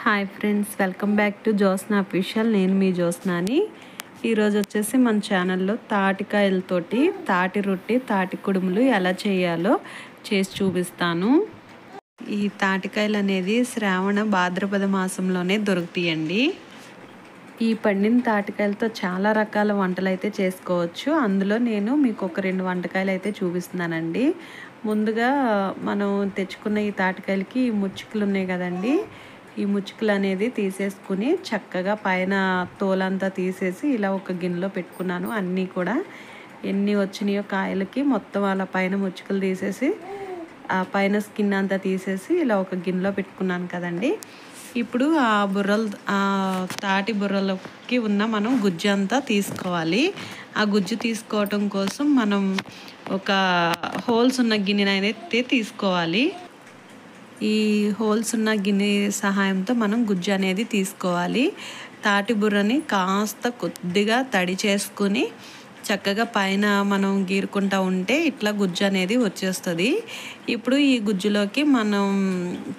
Hi friends, welcome back to Jyotsna official. నేను మీ జ్యోత్స్నాని. ఈరోజు వచ్చేసి మన ఛానల్లో తాటికాయలతోటి తాటి రొట్టి, తాటి కుడుములు ఎలా చేయాలో చేసి చూపిస్తాను. ఈ తాటికాయలు అనేది శ్రావణ భాద్రపద మాసంలోనే దొరుకుతాయండి. ఈ పండిన తాటికాయలతో చాలా రకాల వంటలు అయితే చేసుకోవచ్చు. అందులో నేను మీకు ఒక 2 వంటకాయలు అయితే చూపిస్తున్నానండి. ముందుగా మనం తెచ్చుకున్న ఈ తాటికాయలకి ఈ ముచ్చుకులు ఉన్నాయి కదండి, ఈ ముచ్చుకులు అనేది తీసేసుకుని చక్కగా పైన తోలంతా తీసేసి ఇలా ఒక గిన్నెలో పెట్టుకున్నాను. అన్నీ కూడా ఎన్ని వచ్చినాయో కాయలకి మొత్తం అలా పైన ముచ్చుకులు తీసేసి ఆ పైన స్కిన్ అంతా తీసేసి ఇలా ఒక గిన్నెలో పెట్టుకున్నాను కదండి. ఇప్పుడు ఆ తాటి బుర్రలకి ఉన్న మనం గుజ్జు అంతా తీసుకోవాలి. ఆ గుజ్జు తీసుకోవటం కోసం మనం ఒక హోల్స్ ఉన్న గిన్నె అయితే తీసుకోవాలి. ఈ హోల్స్ ఉన్న గిన్నె సహాయంతో మనం గుజ్జు అనేది తీసుకోవాలి. తాటి బుర్రని కాస్త కొద్దిగా తడి చేసుకుని చక్కగా పైన మనం గీరుకుంటూ ఉంటే ఇట్లా గుజ్జు అనేది వచ్చేస్తుంది. ఇప్పుడు ఈ గుజ్జులోకి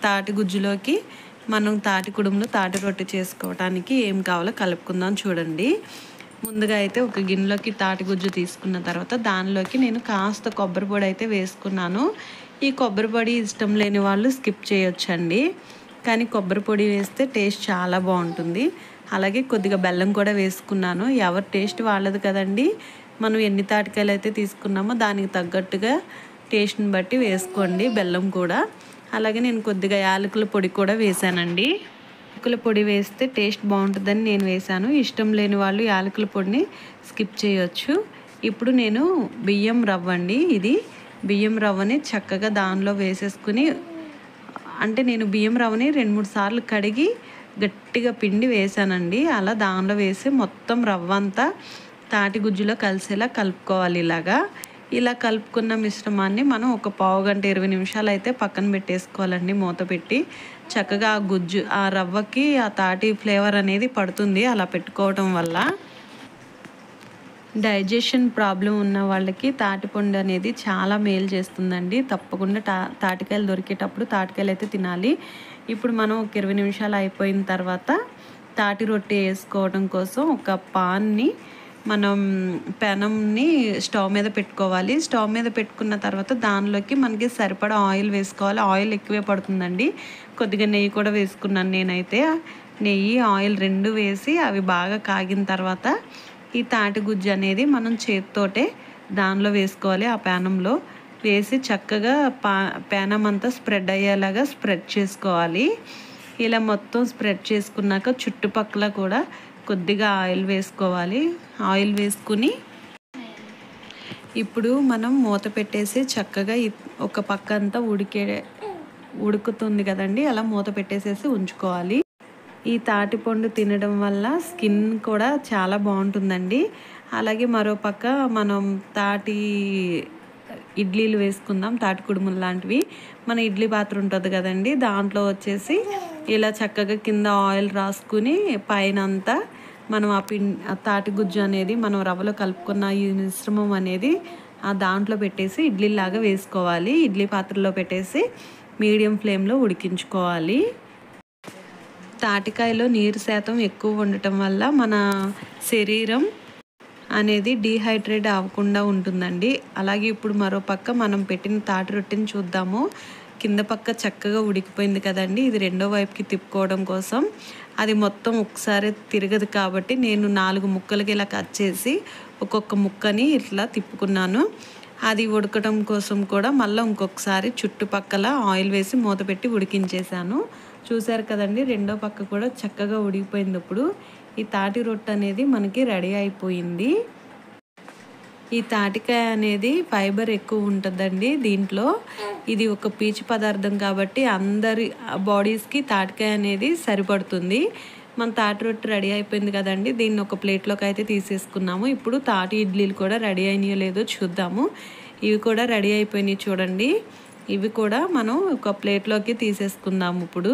తాటి గుజ్జులోకి మనం తాటి కుడుములు, తాటి రొట్టె చేసుకోవడానికి ఏం కావాలో కలుపుకుందాం. చూడండి, ముందుగా అయితే ఒక గిన్నెలోకి తాటి గుజ్జు తీసుకున్న తర్వాత దానిలోకి నేను కాస్త కొబ్బరి పొడి అయితే వేసుకున్నాను. ఈ కొబ్బరి పొడి ఇష్టం లేని వాళ్ళు స్కిప్ చేయొచ్చండి, కానీ కొబ్బరి పొడి వేస్తే టేస్ట్ చాలా బాగుంటుంది. అలాగే కొద్దిగా బెల్లం కూడా వేసుకున్నాను. ఎవరి టేస్ట్ వాళ్ళది కదండి. మనం ఎన్ని తాటికాయలు అయితే తీసుకున్నామో దానికి తగ్గట్టుగా టేస్ట్ని బట్టి వేసుకోండి బెల్లం కూడా. అలాగే నేను కొద్దిగా యాలకుల పొడి కూడా వేసానండి. యాలకుల పొడి వేస్తే టేస్ట్ బాగుంటుందని నేను వేసాను. ఇష్టం లేని వాళ్ళు యాలకుల పొడిని స్కిప్ చేయొచ్చు. ఇప్పుడు నేను బియ్యం రవ్వ అండి, ఇది బియ్యం రవ్వని చక్కగా దానిలో వేసేసుకుని, అంటే నేను బియ్యం రవ్వని 2-3 సార్లు కడిగి గట్టిగా పిండి వేసానండి. అలా దానిలో వేసి మొత్తం రవ్వ అంతా తాటి గుజ్జులో కలిసేలా కలుపుకోవాలి. ఇలా కలుపుకున్న మిశ్రమాన్ని మనం ఒక పావు గంట 20 నిమిషాలు అయితే పక్కన పెట్టేసుకోవాలండి మూత పెట్టి. చక్కగా ఆ గుజ్జు ఆ రవ్వకి ఆ తాటి ఫ్లేవర్ అనేది పడుతుంది. అలా పెట్టుకోవటం వల్ల డైజెషన్ ప్రాబ్లం ఉన్న వాళ్ళకి తాటిపండు అనేది చాలా మేలు చేస్తుందండి. తప్పకుండా తాటికాయలు దొరికేటప్పుడు తాటికాయలు అయితే తినాలి. ఇప్పుడు మనం ఒక 20 నిమిషాలు అయిపోయిన తర్వాత తాటి రొట్టె వేసుకోవడం కోసం ఒక పాన్ని మనం పెనంని స్టవ్ మీద పెట్టుకోవాలి. స్టవ్ మీద పెట్టుకున్న తర్వాత దానిలోకి మనకి సరిపడా ఆయిల్ వేసుకోవాలి. ఆయిల్ ఎక్కువే పడుతుందండి. కొద్దిగా నెయ్యి కూడా వేసుకున్నాను నేనైతే. నెయ్యి, ఆయిల్ 2 వేసి అవి బాగా కాగిన తర్వాత ఈ తాటి గుజ్జు అనేది మనం చేతితోటే దానిలో వేసుకోవాలి. ఆ పెనంలో వేసి చక్కగా పెనం అంతా స్ప్రెడ్ అయ్యేలాగా స్ప్రెడ్ చేసుకోవాలి. ఇలా మొత్తం స్ప్రెడ్ చేసుకున్నాక చుట్టుపక్కల కూడా కొద్దిగా ఆయిల్ వేసుకోవాలి. ఆయిల్ వేసుకుని ఇప్పుడు మనం మూత పెట్టేసి చక్కగా ఒక పక్క అంతా ఉడుకుతుంది కదండి, అలా మూత పెట్టేసేసి ఉంచుకోవాలి. ఈ తాటిపండు తినడం వల్ల స్కిన్ కూడా చాలా బాగుంటుందండి. అలాగే మరో పక్క మనం తాటి ఇడ్లీలు వేసుకుందాం. తాటి కుడుములు లాంటివి మన ఇడ్లీ పాత్ర ఉంటుంది కదండి, దాంట్లో వచ్చేసి ఇలా చక్కగా కింద ఆయిల్ రాసుకుని పైన అంతా మనం ఆ తాటి గుజ్జు అనేది మనం రవ్వలో కలుపుకున్న ఈ మిశ్రమం అనేది ఆ దాంట్లో పెట్టేసి ఇడ్లీలాగా వేసుకోవాలి. ఇడ్లీ పాత్రలో పెట్టేసి మీడియం ఫ్లేమ్లో ఉడికించుకోవాలి. తాటికాయలో నీరు శాతం ఎక్కువ ఉండటం వల్ల మన శరీరం అనేది డీహైడ్రేట్ అవ్వకుండా ఉంటుందండి. అలాగే ఇప్పుడు మరో పక్క మనం పెట్టిన తాటి రొట్టెని చూద్దాము. కింద పక్క చక్కగా ఉడికిపోయింది కదండి. ఇది రెండో వైపుకి తిప్పుకోవడం కోసం, అది మొత్తం ఒకసారి తిరగదు కాబట్టి నేను 4 ముక్కలకి ఇలా కట్ చేసి ఒక్కొక్క ముక్కని ఇట్లా తిప్పుకున్నాను. అది ఉడకడం కోసం కూడా మళ్ళీ ఇంకొకసారి చుట్టుపక్కల ఆయిల్ వేసి మూత పెట్టి ఉడికించేసాను. చూసారు కదండి, రెండో పక్క కూడా చక్కగా ఉడికిపోయింది. ఇప్పుడు ఈ తాటి రొట్టె అనేది మనకి రెడీ అయిపోయింది. ఈ తాటికాయ అనేది ఫైబర్ ఎక్కువ ఉంటుందండి దీంట్లో. ఇది ఒక పీచు పదార్థం కాబట్టి అందరి బాడీస్కి తాటికాయ అనేది సరిపడుతుంది. మన తాటి రొట్టె రెడీ అయిపోయింది కదండి, దీన్ని ఒక ప్లేట్లోకి అయితే తీసేసుకున్నాము. ఇప్పుడు తాటి ఇడ్లీలు కూడా రెడీ అయినాయో లేదో చూద్దాము. ఇవి కూడా రెడీ అయిపోయినాయి చూడండి. ఇవి కూడా మనం ఒక ప్లేట్లోకి తీసేసుకుందాము. ఇప్పుడు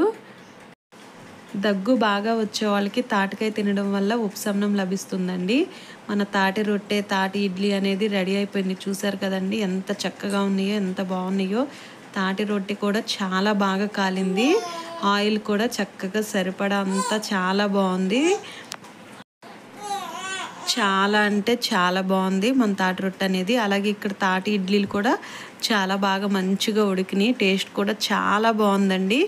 దగ్గు బాగా వచ్చే వాళ్ళకి తాటికాయ తినడం వల్ల ఉపశమనం లభిస్తుందండి. మన తాటి రొట్టె, తాటి ఇడ్లీ అనేది రెడీ అయిపోయింది. చూసారు కదండి ఎంత చక్కగా ఉన్నాయో, ఎంత బాగున్నాయో. తాటి రొట్టె కూడా చాలా బాగా కాలింది. ఆయిల్ కూడా చక్కగా సరిపడా అంతా చాలా బాగుంది. చాలా అంటే చాలా బాగుంది మన తాటి రొట్టె అనేది. అలాగే ఇక్కడ తాటి ఇడ్లీలు కూడా చాలా బాగా మంచిగా ఉడికినాయి. టేస్ట్ కూడా చాలా బాగుందండి.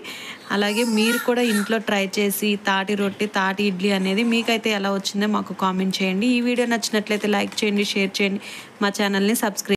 అలాగే మీరు కూడా ఇంట్లో ట్రై చేసి తాటి రొట్టె తాటి ఇడ్లీ అనేది మీకైతే ఎలా వచ్చిందో మాకు కామెంట్ చేయండి. ఈ వీడియో నచ్చినట్లయితే లైక్ చేయండి, షేర్ చేయండి, మా ఛానల్ని సబ్స్క్రైబ్